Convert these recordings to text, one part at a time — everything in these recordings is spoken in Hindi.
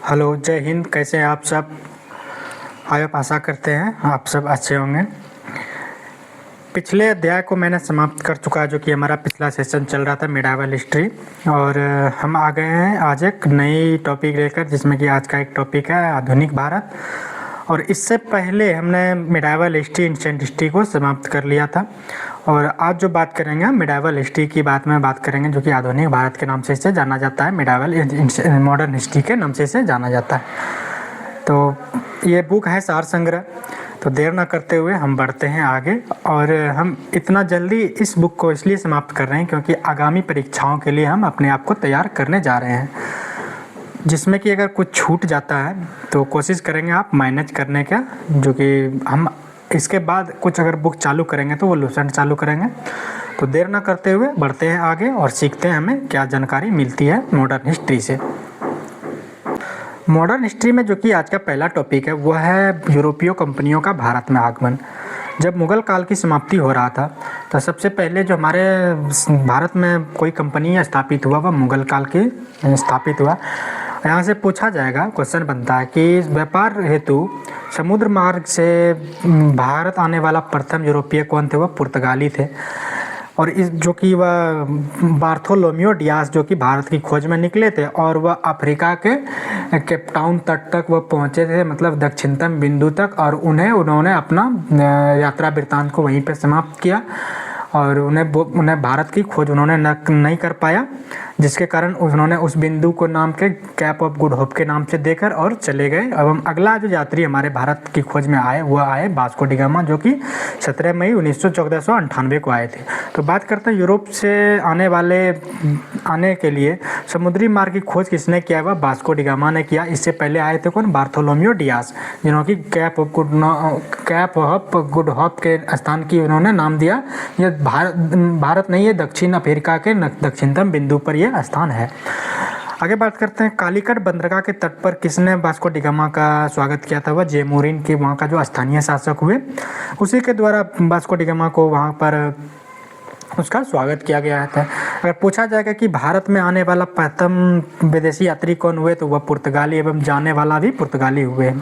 हेलो, जय हिंद। कैसे हैं आप सब? आप आशा करते हैं आप सब अच्छे होंगे। पिछले अध्याय को मैंने समाप्त कर चुका है, जो कि हमारा पिछला सेशन चल रहा था मिडाइवल हिस्ट्री। और हम आ गए हैं आज एक नई टॉपिक लेकर, जिसमें कि आज का एक टॉपिक है आधुनिक भारत। और इससे पहले हमने मिडाइवल हिस्ट्री, एंशिएंट हिस्ट्री को समाप्त कर लिया था। और आज जो बात करेंगे हम मिडाइवल हिस्ट्री की बात करेंगे, जो कि आधुनिक भारत के नाम से इसे जाना जाता है। मिडाइवल मॉडर्न हिस्ट्री के नाम से इसे जाना जाता है। तो ये बुक है सार संग्रह। तो देर ना करते हुए हम बढ़ते हैं आगे। और हम इतना जल्दी इस बुक को इसलिए समाप्त कर रहे हैं क्योंकि आगामी परीक्षाओं के लिए हम अपने आप को तैयार करने जा रहे हैं, जिसमें कि अगर कुछ छूट जाता है तो कोशिश करेंगे आप मैनेज करने का, जो कि हम इसके बाद कुछ अगर बुक चालू करेंगे तो वो लूसेंट चालू करेंगे। तो देर ना करते हुए बढ़ते हैं आगे और सीखते हैं हमें क्या जानकारी मिलती है मॉडर्न हिस्ट्री से। मॉडर्न हिस्ट्री में जो कि आज का पहला टॉपिक है वह है यूरोपीय कंपनियों का भारत में आगमन। जब मुग़ल काल की समाप्ति हो रहा था तो सबसे पहले जो हमारे भारत में कोई कंपनी स्थापित हुआ वह मुग़ल काल की स्थापित हुआ। यहाँ से पूछा जाएगा, क्वेश्चन बनता है कि व्यापार हेतु समुद्र मार्ग से भारत आने वाला प्रथम यूरोपीय कौन थे? वह पुर्तगाली थे। और इस जो कि वह बार्थोलोम्यो डियास जो कि भारत की खोज में निकले थे, और वह अफ्रीका के केपटाउन तट तक वह पहुँचे थे, मतलब दक्षिणतम बिंदु तक। और उन्होंने अपना यात्रा वृत्तांत को वहीं पे समाप्त किया। और उन्हें भारत की खोज उन्होंने नहीं कर पाया, जिसके कारण उन्होंने उस बिंदु को नाम के कैप ऑफ गुड होप के नाम से देकर और चले गए। अब अगला जो यात्री हमारे भारत की खोज में आए वह आए वास्को डी गामा, जो कि 17 मई 1498 को आए थे। तो बात करते हैं यूरोप से आने के लिए समुद्री मार्ग की खोज किसने किया? वह वास्को डी गामा ने किया। इससे पहले आए थे कौन? बार्थोलोम्यो डियास, जिन्होंने कैप ऑफ गुड होप के स्थान की उन्होंने नाम दिया। यह भारत नहीं है, दक्षिण अफ्रीका के दक्षिणतम बिंदु पर यह स्थान है। आगे बात करते हैं कालीकट बंदरगाह के तट पर किसने वास्को डी गामा का स्वागत किया था? वह जेमोरिन के वहाँ का जो स्थानीय शासक हुए, उसी के द्वारा वास्को डी गामा को वहाँ पर उसका स्वागत किया गया था। अगर पूछा जाएगा कि भारत में आने वाला प्रथम विदेशी यात्री कौन हुए, तो वह पुर्तगाली एवं जाने वाला भी पुर्तगाली हुए।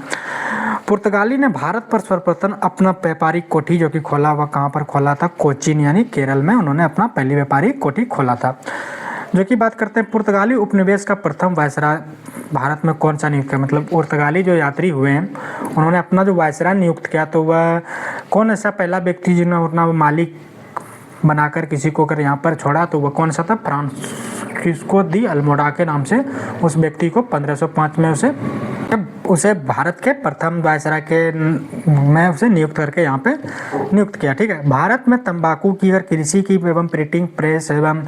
पुर्तगाली ने भारत पर सर्वप्रथम अपना व्यापारिक कोठी जो कि खोला, वह कहाँ पर खोला था? कोचीन यानी केरल में उन्होंने अपना पहली व्यापारिक कोठी खोला था। जो कि बात करते हैं पुर्तगाली उपनिवेश का प्रथम वायसराय भारत में कौन सा नियुक्त किया? मतलब पुर्तगाली जो यात्री हुए हैं उन्होंने अपना जो वायसराय नियुक्त किया, तो वह कौन ऐसा पहला व्यक्ति जिन्होंने अपना मालिक बनाकर किसी को अगर यहाँ पर छोड़ा, तो वह कौन सा था? फ्रांसिस्को दी अल्मोड़ा के नाम से उस व्यक्ति को 1505 में उसे भारत के प्रथम वायसराय में उसे नियुक्त करके यहाँ पे नियुक्त किया। ठीक है। भारत में तंबाकू की अगर कृषि की एवं प्रिंटिंग प्रेस एवं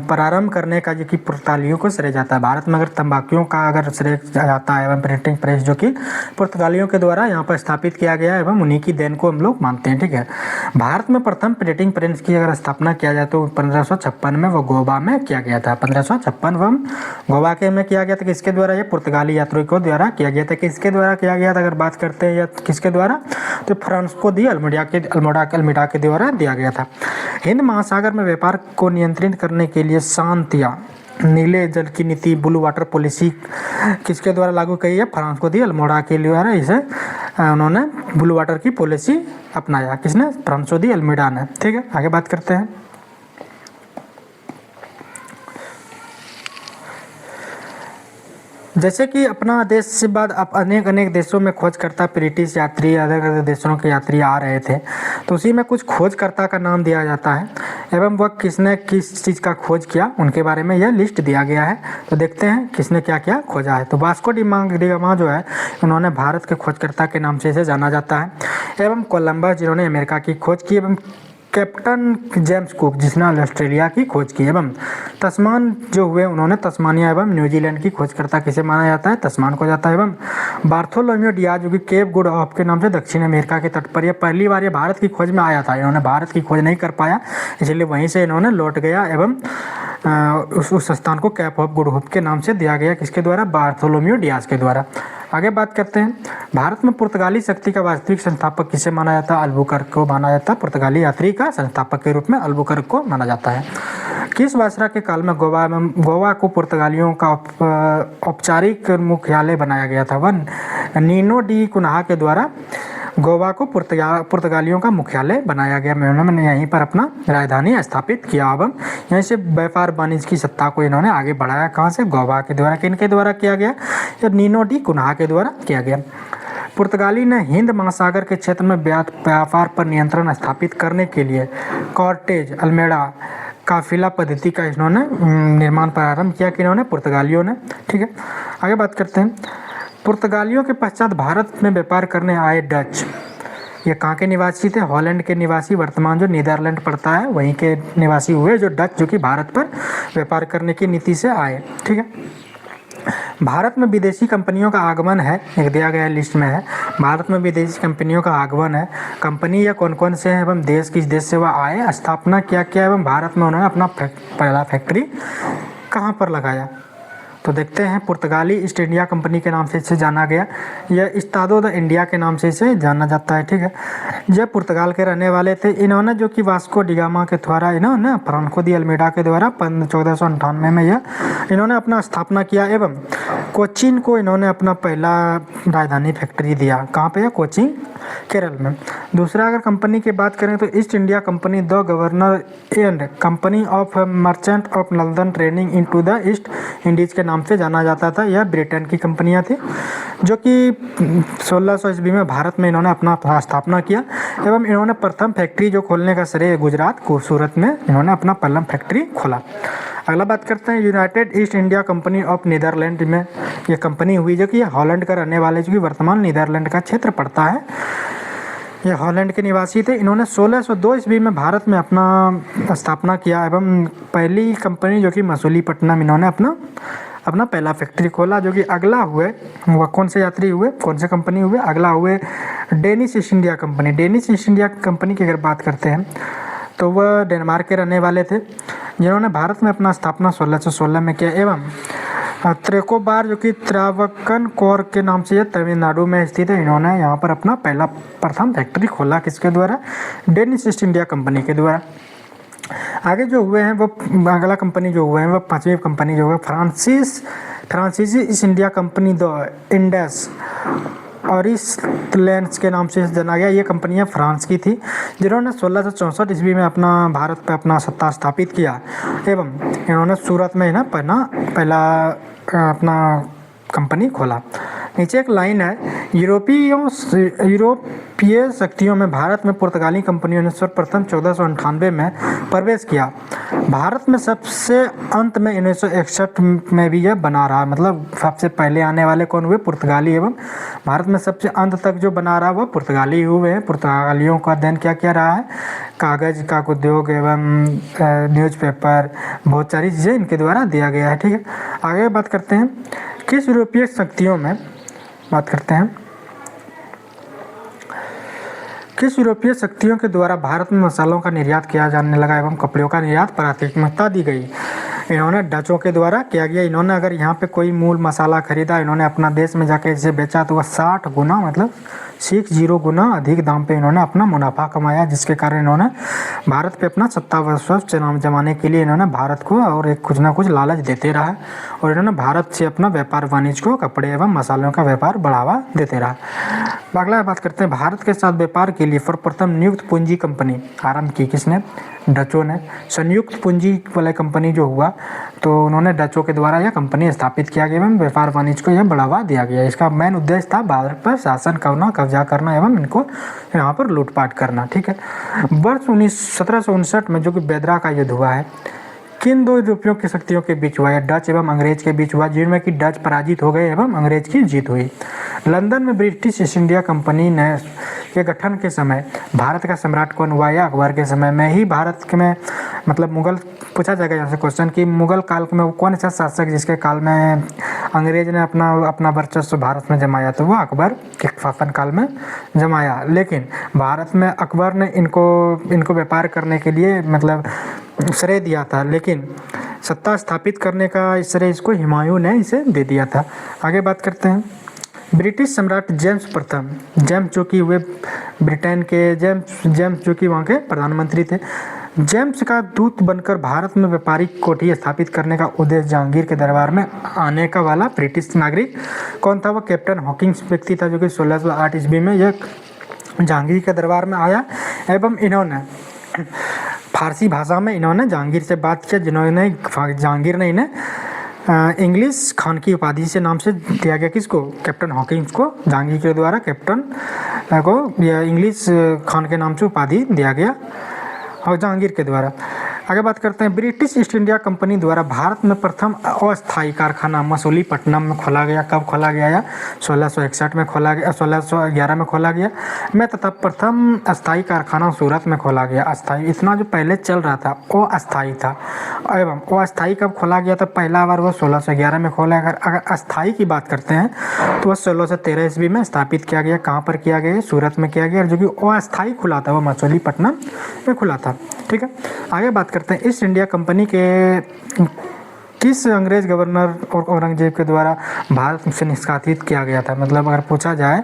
प्रारंभ करने का जो कि पुर्तगालियों को श्रेय जाता है। भारत में अगर तंबाकू का अगर श्रेय जाता है एवं प्रिंटिंग प्रेस जो कि पुर्तगालियों के द्वारा यहाँ पर स्थापित किया गया एवं उन्हीं की देन को हम लोग मानते हैं। ठीक है। भारत में प्रथम प्रिंटिंग प्रेस की अगर स्थापना किया जाए तो 1556 में वो गोवा में किया गया था। 1556 गोवा के में किया गया था। किसके द्वारा? ये पुर्तगाली यात्रियों को द्वारा किया गया था। किसके द्वारा किया गया था अगर बात करते हैं या किसके द्वारा? तो फ्रांसिस्को दी अल्मोड़ा के द्वारा दिया गया था। हिंद महासागर में व्यापार को नियंत्रित करने के लिए शांत या नीले जल की नीति, ब्लू वाटर पॉलिसी किसके द्वारा लागू की है? फ्रांसिस्को दी अल्मोड़ा के द्वारा इसे उन्होंने ब्लू वाटर की पॉलिसी अपनाया। किसने? फ्रांसिस्को दी अल्मोड़ा ने। ठीक है। आगे बात करते हैं। जैसे कि अपना देश से बाद अब अनेक देशों में खोजकर्ता ब्रिटिश यात्री अलग देशों के यात्री आ रहे थे, तो उसी में कुछ खोजकर्ता का नाम दिया जाता है एवं वह किसने किस चीज़ का खोज किया उनके बारे में यह लिस्ट दिया गया है। तो देखते हैं किसने क्या क्या खोजा है। तो वास्को डी गामा जो है उन्होंने भारत के खोजकर्ता के नाम से इसे जाना जाता है। एवं कोलंबस जिन्होंने अमेरिका की खोज की, एवं कैप्टन जेम्स कुक जिसने ऑस्ट्रेलिया की खोज की, एवं तस्मान जो हुए उन्होंने तस्मानिया एवं न्यूजीलैंड की खोजकर्ता किसे माना जाता है? तस्मान को जाता है। एवं बार्थोलोम्यो डियाज जो कि केप गुड होप के नाम से दक्षिण अमेरिका के तट पर यह पहली बार ये भारत की खोज में आया था। इन्होंने भारत की खोज नहीं कर पाया, इसलिए वहीं से इन्होंने लौट गया एवं उस स्थान को कैप ऑफ गुड होप के नाम से दिया गया। किसके द्वारा? बार्थोलोम्यो डियाज के द्वारा। आगे बात करते हैं। भारत में पुर्तगाली शक्ति का वास्तविक संस्थापक किसे माना जाता है? अल्बुकर्क को माना जाता है। पुर्तगाली यात्री का संस्थापक के रूप में अल्बुकर्क को माना जाता है। किस वायसराय के काल में गोवा को पुर्तगालियों का औपचारिक मुख्यालय बनाया गया था? वन नीनो डी कुन्हा के द्वारा गोवा को पुर्तगालियों का मुख्यालय बनाया गया। इन्होंने यहीं पर अपना राजधानी स्थापित किया एवं यहीं से व्यापार वाणिज्य की सत्ता को इन्होंने आगे बढ़ाया। कहाँ से? गोवा के द्वारा। किनके द्वारा किया गया? या नीनो डी कुन्हा के द्वारा किया गया। पुर्तगाली ने हिंद महासागर के क्षेत्र में व्यापार पर नियंत्रण स्थापित करने के लिए कॉर्टेज अल्मेडा काफिला पद्धति का इन्होंने निर्माण प्रारंभ किया कि इन्होंने पुर्तगालियों ने। ठीक है, आगे बात करते हैं। पुर्तगालियों के पश्चात भारत में व्यापार करने आए डच, ये कहाँ के निवासी थे? हॉलैंड के निवासी, वर्तमान जो नीदरलैंड पड़ता है वहीं के निवासी हुए जो डच, जो कि भारत पर व्यापार करने की नीति से आए। ठीक है, भारत में विदेशी कंपनियों का आगमन है, एक दिया गया लिस्ट में है। भारत में विदेशी कंपनियों का आगमन है। कंपनी या कौन कौन से हैं एवं देश किस देश से वह आए, स्थापना क्या किया एवं भारत में उन्होंने अपना पहला फैक्ट्री कहाँ पर लगाया? तो देखते हैं, पुर्तगाली ईस्ट इंडिया कंपनी के नाम से इसे जाना गया, यह इस्तादो द इंडिया के नाम से इसे जाना जाता है। ठीक है, जब पुर्तगाल के रहने वाले थे इन्होंने, जो कि वास्को डिगामा के द्वारा इन्होंने फ्रांको दी अल्मेडा के द्वारा 1498 में यह इन्होंने अपना स्थापना किया एवं कोचीन को इन्होंने अपना पहला राजधानी फैक्ट्री दिया। कहाँ पे है? कोचीन, केरल में। दूसरा अगर कंपनी की बात करें तो east India company the governor and company of merchant of London trading into the East Indies के नाम से जाना जाता था। यह ब्रिटेन की कंपनियां थी जो कि 1600 ईस्वी में भारत में इन्होंने अपना स्थापना किया एवं इन्होंने प्रथम फैक्ट्री जो खोलने का श्रेय गुजरात को सूरत में इन्होंने अपना पहला फैक्ट्री खोला। अगला बात करते हैं, United East India company of Netherland में ये कंपनी हुई जो कि हॉलैंड का रहने वाले, जो कि वर्तमान नीदरलैंड का क्षेत्र पड़ता है। ये हॉलैंड के निवासी थे। इन्होंने 1602 ईस्वी में भारत में अपना स्थापना किया एवं पहली कंपनी जो कि मसूलीपट्टनम इन्होंने अपना पहला फैक्ट्री खोला। जो कि अगला हुए वह कौन से यात्री हुए, कौन से कंपनी हुए? अगला हुए Danish east India company. Danish east India company की अगर बात करते हैं तो वह डेनमार्क के रहने वाले थे, जिन्होंने भारत में अपना स्थापना 1616 में किया एवं त्रेकोबार जो कि त्रावणकोर के नाम से यह तमिलनाडु में स्थित है, इन्होंने यहाँ पर अपना प्रथम फैक्ट्री खोला। किसके द्वारा? डेनिश ईस्ट इंडिया कंपनी के द्वारा। आगे जो हुए हैं वो अगला कंपनी जो हुए हैं वह पांचवी कंपनी जो है फ्रांसीसी east India company the Indus और ईस्टलैंड्स के नाम से जाना गया। ये कंपनियां फ्रांस की थी, जिन्होंने 1664 ईस्वी में अपना भारत पे अपना सत्ता स्थापित किया एवं इन्होंने सूरत में ना पहला अपना कंपनी खोला। नीचे एक लाइन है, यूरोपीय शक्तियों में भारत में पुर्तगाली कंपनियों ने सर्वप्रथम 1498 में प्रवेश किया। भारत में सबसे अंत में 1961 में भी यह बना रहा। मतलब सबसे पहले आने वाले कौन हुए? पुर्तगाली एवं भारत में सबसे अंत तक जो बना रहा वह पुर्तगाली हुए हैं। पुर्तगालियों का अध्ययन क्या रहा है? कागज़ का उद्योग एवं न्यूज़पेपर, बहुत सारी चीज़ें इनके द्वारा दिया गया है। ठीक है, आगे बात करते हैं, किस यूरोपीय शक्तियों में बात करते हैं, किस यूरोपीय शक्तियों के द्वारा भारत में मसालों का निर्यात किया जाने लगा एवं कपड़ों का निर्यात प्राथमिकता दी गई? इन्होंने डचों के द्वारा किया गया। इन्होंने अगर यहाँ पे कोई मूल मसाला खरीदा, इन्होंने अपना देश में जाकर इसे बेचा तो वह 60 गुना मतलब 60 गुना अधिक दाम पे इन्होंने अपना मुनाफा कमाया, जिसके कारण इन्होंने भारत पे अपना सत्ता वर्चस्व जमाने के लिए इन्होंने भारत को और एक कुछ ना कुछ लालच देते रहा और इन्होंने भारत से अपना व्यापार वाणिज्य को कपड़े एवं मसालों का व्यापार बढ़ावा देते रहा। अगला बात करते हैं, भारत के साथ व्यापार के लिए सर्वप्रथम नियुक्त पूंजी कंपनी आरंभ की किसने? डचों ने। संयुक्त पूंजी वाली कंपनी जो हुआ तो उन्होंने डचों के द्वारा यह कंपनी स्थापित किया गया एवं व्यापार वाणिज्य को यह बढ़ावा दिया गया। इसका मेन उद्देश्य था भारत पर शासन करना, कब्जा करना एवं इनको यहाँ पर लूटपाट करना। ठीक है, वर्ष 1759 में जो कि बेदरा का युद्ध हुआ है, किन दो यूरोपियों की शक्तियों के बीच हुआ? डच एवं अंग्रेज के बीच हुआ, जिनमें कि डच पराजित हो गए एवं अंग्रेज की जीत हुई। लंदन में ब्रिटिश ईस्ट इंडिया कंपनी ने के गठन के समय भारत का सम्राट कौन हुआ? या अकबर के समय में ही भारत में मतलब मुगल पूछा जाएगा यहाँ से क्वेश्चन कि मुगल काल में वो कौन सा शासक जिसके काल में अंग्रेज ने अपना वर्चस्व भारत में जमाया? तो वो अकबर के शासन काल में जमाया। लेकिन भारत में अकबर ने इनको व्यापार करने के लिए मतलब श्रेय दिया था, लेकिन सत्ता स्थापित करने का श्रेय इसको हुमायूं ने इसे दे दिया था। आगे बात करते हैं, ब्रिटिश सम्राट जेम्स प्रथम, जेम्स जो कि वे ब्रिटेन के जेम्स जो कि वहाँ के प्रधानमंत्री थे, जेम्स का दूत बनकर भारत में व्यापारिक कोठी स्थापित करने का उद्देश्य जहांगीर के दरबार में आने का वाला ब्रिटिश नागरिक कौन था? वो कैप्टन हॉकिंस व्यक्ति था, जो कि 1608 ईस्वी में यह जहांगीर के दरबार में आया एवं इन्होंने फारसी भाषा में इन्होंने जहांगीर से बात किया, जिन्होंने जहांगीर ने इन्हें इंग्लिश खान की उपाधि से नाम से दिया गया। किसको? कैप्टन हॉकिंस को जहांगीर के द्वारा कैप्टन को यह इंग्लिश खान के नाम से उपाधि दिया गया और जहांगीर के द्वारा। आगे बात करते हैं, ब्रिटिश ईस्ट इंडिया कंपनी द्वारा भारत में प्रथम अस्थायी कारखाना मसूलीपट्टनम में खोला गया। कब खोला गया? या 1661 में खोला गया, 1611 में खोला गया में, तथा प्रथम अस्थायी कारखाना सूरत में खोला गया। अस्थायी, इतना जो पहले चल रहा था वो अस्थायी था, एवं वो अस्थायी कब खोला गया? तो पहला बार वो 1611 में खोला गया। अगर अस्थायी की बात करते हैं तो वह 1613 ईस्वी में स्थापित किया गया। कहाँ पर किया गया? सूरत में किया गया। जो कि वो अस्थायी खुला था वो मसूलीपट्टनम में खुला था। ठीक है, आगे बात करते हैं, ईस्ट इंडिया कंपनी के किस अंग्रेज गवर्नर और औरंगजेब के द्वारा भारत से निष्कासित किया गया था? मतलब अगर पूछा जाए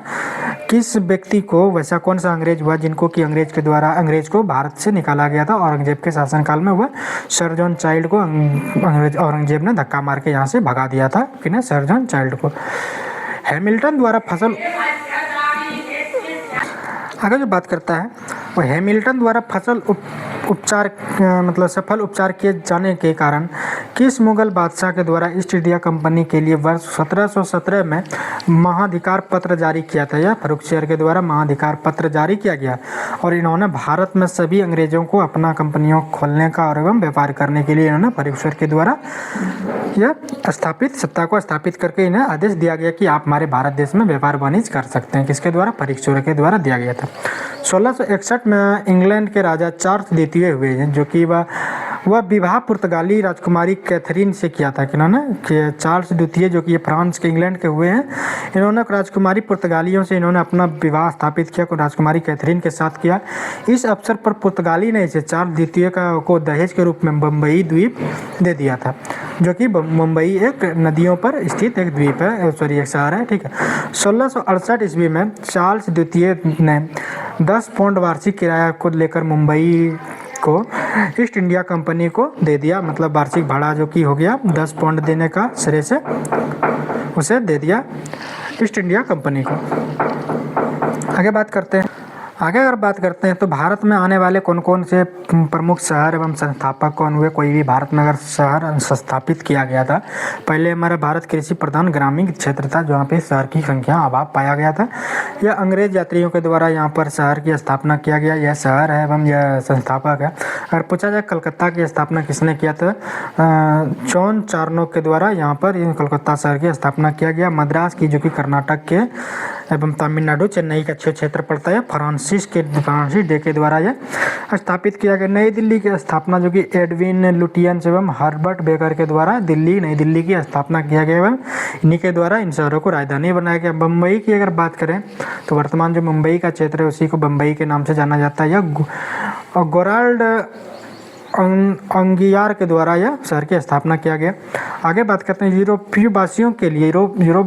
किस व्यक्ति को, वैसा कौन सा अंग्रेज हुआ जिनको कि अंग्रेज को भारत से निकाला गया था औरंगजेब के शासनकाल में? हुआ सर जॉन चाइल्ड को औरंगजेब ने धक्का मार के यहाँ से भगा दिया था। किन्हें? सर जॉन चाइल्ड को। हैमिल्टन द्वारा फसल, आगे जो बात करता है वो हैमिल्टन द्वारा फसल उपचार मतलब सफल उपचार किए जाने के कारण किस मुगल बादशाह के द्वारा ईस्ट इंडिया कंपनी के लिए वर्ष 1717 में महाधिकार पत्र जारी किया था? या फर्रुखसियर के द्वारा महाधिकार पत्र जारी किया गया और इन्होंने भारत में सभी अंग्रेजों को अपना कंपनियों खोलने का और एवं व्यापार करने के लिए इन्होंने फर्रुखसियर के द्वारा यह सत्ता को स्थापित करके इन्हें आदेश दिया गया कि आप हमारे भारत देश में व्यापार वाणिज्य कर सकते हैं। किसके द्वारा? फर्रुखसियर के द्वारा दिया गया था। 1661 में इंग्लैंड के राजा चार्ल्स द्वितीय हुए हैं, जो कि वह विवाह पुर्तगाली राजकुमारी कैथरीन से किया था। किन्होंने? चार्ल्स द्वितीय, जो कि ये फ्रांस के इंग्लैंड के हुए हैं, इन्होंने राजकुमारी पुर्तगालियों से इन्होंने अपना विवाह स्थापित किया, राजकुमारी कैथरीन के साथ किया। इस अवसर पर पुर्तगाली ने इसे चार्ल्स द्वितीय को दहेज के रूप में बम्बई द्वीप दे दिया था, जो कि मुंबई एक नदियों पर स्थित एक द्वीप है, एक शहर है। ठीक है, 1668 ईस्वी में चार्ल्स द्वितीय ने 10 पाउंड वार्षिक किराया को लेकर मुंबई को ईस्ट इंडिया कंपनी को दे दिया। मतलब वार्षिक भाड़ा जो कि हो गया 10 पाउंड देने का श्रेय से उसे दे दिया ईस्ट इंडिया कंपनी को। आगे बात करते हैं, अगर बात करते हैं तो भारत में आने वाले कौन कौन से प्रमुख शहर एवं संस्थापक कौन हुए? कोई भी भारत में अगर शहर स्थापित किया गया था, पहले हमारा भारत कृषि प्रधान ग्रामीण क्षेत्र था, जहाँ पे शहर की संख्या अभाव पाया गया था। यह अंग्रेज यात्रियों के द्वारा यहाँ पर शहर की स्थापना किया गया। यह शहर है एवं यह संस्थापक है। अगर पूछा जाए कलकत्ता की स्थापना किसने किया था? जॉन चार्नोक के द्वारा यहाँ पर कलकत्ता शहर की स्थापना किया गया। मद्रास की, जो कि कर्नाटक के एवं तमिलनाडु चेन्नई का क्षेत्र पड़ता है, फ्रांसिस डे के द्वारा यह स्थापित किया गया। नई दिल्ली की स्थापना, जो कि एडविन लुटियंस एवं हर्बर्ट बेकर के द्वारा नई दिल्ली की स्थापना किया गया एवं इन्हीं के द्वारा इन शहरों को राजधानी बनाया गया। मुंबई की अगर बात करें तो वर्तमान जो मुंबई का क्षेत्र है उसी को बम्बई के नाम से जाना जाता है। यह गोराल्ड अंगियार के द्वारा यह शहर की स्थापना किया गया। आगे बात करते हैं यूरोप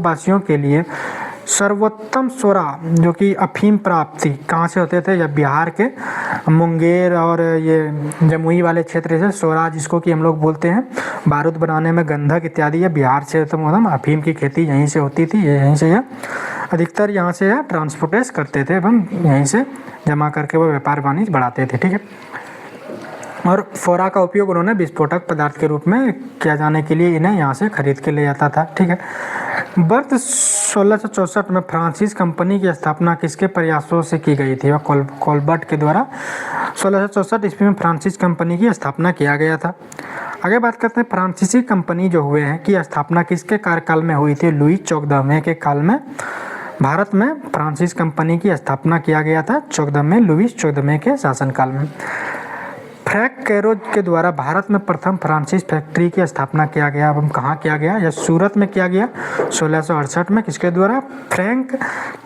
वासियों के लिए सर्वोत्तम सोरा, जो कि अफीम प्राप्ति कहाँ से होते थे? या बिहार के मुंगेर और ये जमुई वाले क्षेत्र से सोरा, जिसको कि हम लोग बोलते हैं बारूद बनाने में गंधक इत्यादि, ये बिहार से अफीम की खेती यहीं से होती थी। यहीं से यह अधिकतर यहाँ से यह ट्रांसपोर्टेस करते थे एवं यहीं से जमा करके वो व्यापार वाणिज्य बढ़ाते थे। ठीक है, और फोरा का उपयोग उन्होंने विस्फोटक पदार्थ के रूप में किया जाने के लिए इन्हें यहाँ से खरीद के ले जाता था। ठीक है, वर्ष 1664 में फ्रांसिस कंपनी की स्थापना किसके प्रयासों से की गई थी? कोलबर्ट के द्वारा 1664 ईस्वी में फ्रांसिस कंपनी की स्थापना किया गया था। आगे बात करते हैं फ्रांसीसी कंपनी जो हुए हैं की स्थापना किसके कार्यकाल में हुई थी? लुई 14वें के काल में भारत में फ्रांसिस कंपनी की स्थापना किया गया था, 14वें लुई 14वें के शासनकाल में। फ्रैंक कैरो के द्वारा भारत में प्रथम फ्रांसिस फैक्ट्री की स्थापना किया गया। अब कहाँ किया गया? यह सूरत में किया गया 1668 में। किसके द्वारा? फ्रैंक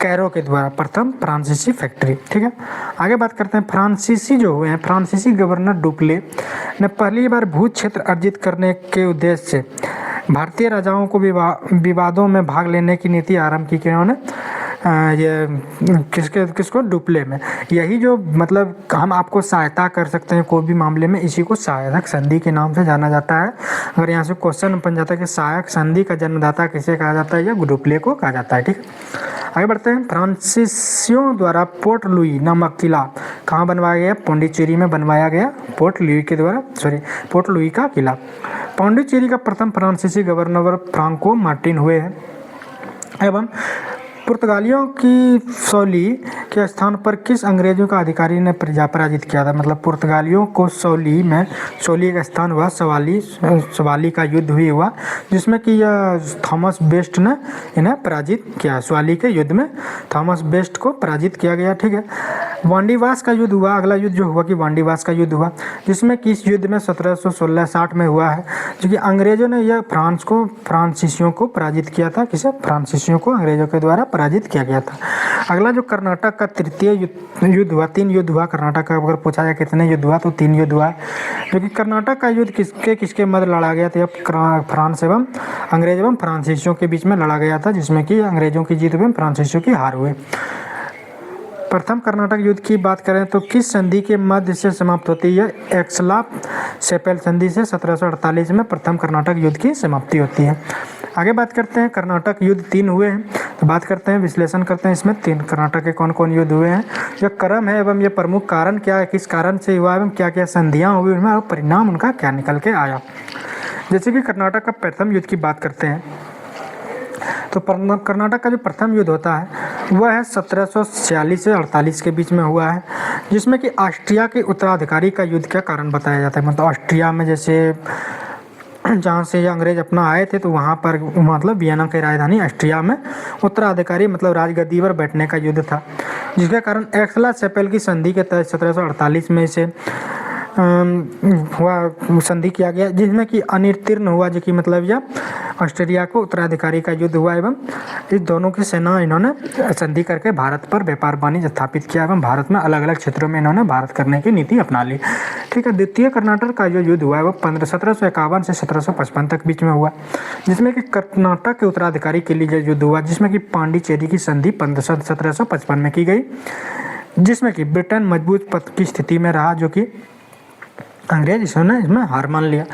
कैरो के द्वारा प्रथम फ्रांसीसी फैक्ट्री। ठीक है, आगे बात करते हैं फ्रांसीसी जो हुए हैं, फ्रांसीसी गवर्नर डुप्ले ने पहली बार भू क्षेत्र अर्जित करने के उद्देश्य से भारतीय राजाओं को विवादों में भाग लेने की नीति आरंभ की। उन्होंने ये किसको डुप्ले में। यही जो मतलब हम आपको सहायता कर सकते हैं कोई भी मामले में, इसी को सहायक संधि के नाम से जाना जाता है। अगर यहाँ से क्वेश्चन बन जाता है कि सहायक संधि का जन्मदाता किसे कहा जाता है, या डुप्ले को कहा जाता है। ठीक, आगे बढ़ते हैं। फ्रांसीसियों द्वारा पोर्ट लुई नामक किला कहाँ बनवाया गया? पौंडीचेरी में बनवाया गया, पोर्ट लुई का किला। पौंडीचेरी का प्रथम फ्रांसीसी गवर्नर फ्रांको मार्टिन हुए हैं एवं पुर्तगालियों की सौली के स्थान पर किस अंग्रेजों का अधिकारी ने पराजित किया था? मतलब पुर्तगालियों को सौली का स्थान हुआ सवाली का युद्ध हुआ, जिसमें कि थॉमस बेस्ट ने इन्हें पराजित किया। सवाली के युद्ध में थॉमस बेस्ट को पराजित किया गया। ठीक है, वांडीवास का युद्ध हुआ। अगला युद्ध जो हुआ कि वांडीवास का युद्ध हुआ, जिसमें कि इस युद्ध में 1716-60 में हुआ है, जो कि अंग्रेजों ने यह फ्रांसीसियों को पराजित किया था। किसे? फ्रांसीसियों को अंग्रेजों के द्वारा पराजित किया गया था। अगला जो कर्नाटक का तृतीय युद्ध हुआ, 3 युद्ध हुआ कर्नाटक का। अगर पूछा जाए कितने युद्ध हुआ तो 3 युद्ध हुआ, जो कि कर्नाटक का युद्ध किसके मध्य लड़ा गया था? फ्रांस एवं अंग्रेज एवं फ्रांसीसियों के बीच में लड़ा गया था, जिसमें कि अंग्रेजों की जीत एवं फ्रांसीसियों की हार हुई। प्रथम कर्नाटक युद्ध की बात करें तो किस संधि के मध्य से समाप्त होती है? एक्सला-सेपल संधि से 1748 में प्रथम कर्नाटक युद्ध की समाप्ति होती है। आगे बात करते हैं, कर्नाटक युद्ध 3 हुए हैं, तो बात करते हैं, विश्लेषण करते हैं इसमें 3 कर्नाटक के कौन कौन युद्ध हुए हैं, यह क्रम है एवं यह प्रमुख कारण क्या है, किस कारण से हुआ एवं क्या क्या संधियाँ हुई उनमें और परिणाम उनका क्या निकल के आया। जैसे कि कर्नाटक का प्रथम युद्ध की बात करते हैं, तो कर्नाटक का जो प्रथम युद्ध होता है वह है 1746 से 48 के बीच में हुआ है, जिसमें कि ऑस्ट्रिया के उत्तराधिकारी का युद्ध का कारण बताया जाता है। मतलब ऑस्ट्रिया में जैसे जहाँ से अंग्रेज अपना आए थे, तो वहाँ पर मतलब वियना की राजधानी ऑस्ट्रिया में उत्तराधिकारी मतलब राजगद्दी पर बैठने का युद्ध था, जिसके कारण एक्सला-सेपल की संधि के तहत 1748 में से हुआ संधि किया गया, जिसमें कि अनिर्तीर्ण हुआ, जो कि मतलब यह ऑस्ट्रेलिया को उत्तराधिकारी का युद्ध हुआ एवं इस दोनों की सेना इन्होंने संधि करके भारत पर व्यापार वाणिज्य स्थापित किया एवं भारत में अलग अलग क्षेत्रों में इन्होंने भारत करने की नीति अपना ली। ठीक है, द्वितीय कर्नाटक का जो युद्ध हुआ है वो 1751 से 1755 तक बीच में हुआ, जिसमें कि कर्नाटक के उत्तराधिकारी के लिए युद्ध हुआ, जिसमें कि पांडिचेरी की संधि 1755 में की गई, जिसमें कि ब्रिटेन मजबूत पद की स्थिति में रहा, जो कि अंग्रेज इसमें हार मान लिया।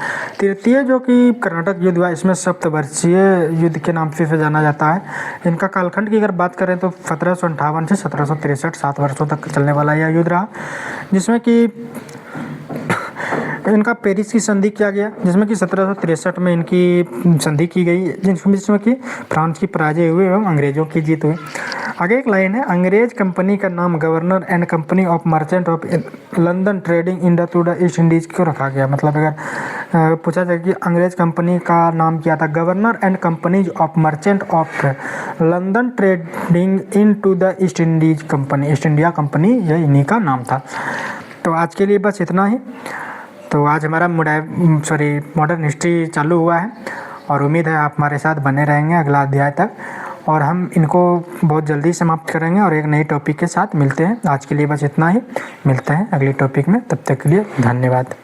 तृतीय जो कि कर्नाटक युद्ध हुआ, इसमें सप्तवर्षीय युद्ध के नाम से जाना जाता है। इनका कालखंड की अगर बात करें तो 1758 से 1763 7 वर्षों तक चलने वाला यह युद्ध रहा, जिसमें कि इनका पेरिस की संधि किया गया, जिसमें कि 1763 में इनकी संधि की गई, जिसमें कि फ्रांस की पराजय हुई एवं अंग्रेजों की जीत हुई। आगे एक लाइन है, अंग्रेज कंपनी का नाम governor and company of merchant of London trading India to the East Indies क्यों रखा गया? मतलब अगर पूछा जाए कि अंग्रेज कंपनी का नाम क्या था, governor and companies of merchant of London trading in to the East Indies company, East India company, यह इन्हीं का नाम था। तो आज के लिए बस इतना ही। तो आज हमारा मॉडर्न हिस्ट्री चालू हुआ है और उम्मीद है आप हमारे साथ बने रहेंगे अगला अध्याय तक, और हम इनको बहुत जल्दी समाप्त करेंगे और एक नई टॉपिक के साथ मिलते हैं। आज के लिए बस इतना ही, मिलते हैं अगले टॉपिक में, तब तक के लिए धन्यवाद।